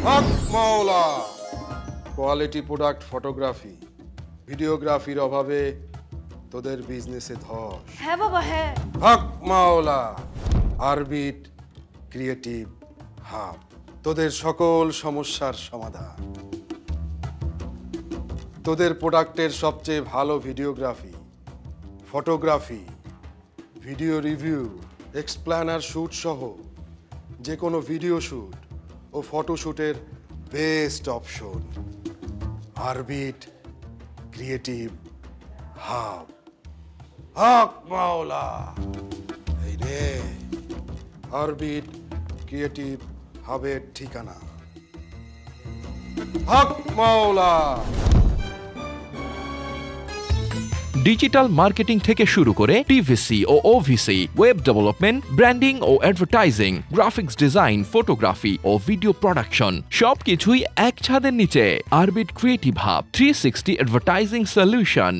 হক মাওলা। Quality product photography ভিডিওগ্রাফির অভাবে তোদের বিজনেসে ধস। হ্যাঁ বাবা হ্যাঁ। হক মাওলা আরবিট ক্রিয়েটিভ হাব, তোদের সকল সমস্যার সমাধান। তোদের প্রোডাক্টের সবচেয়ে ভালো videography, photography, video review, explainer shoot সহ যে কোনো ভিডিও শ্যুট ও ফটোশ্যুটের best option Orbit Creative Hub. হক মাওলা। এই রে অরবিট ক্রিয়েটিভ হাবের ঠিকানা। হক মাওলা। ডিজিটাল মার্কেটিং থেকে শুরু করে টিভিসি ও ওভিসি, ওয়েব ডেভেলপমেন্ট, ব্র্যান্ডিং ও অ্যাডভার্টাইজিং, গ্রাফিক্স ডিজাইন, ফটোগ্রাফি ও ভিডিও প্রোডাকশন সবকিছুই এক ছাদের নিচে। Orbit Creative hub 360 advertising solution.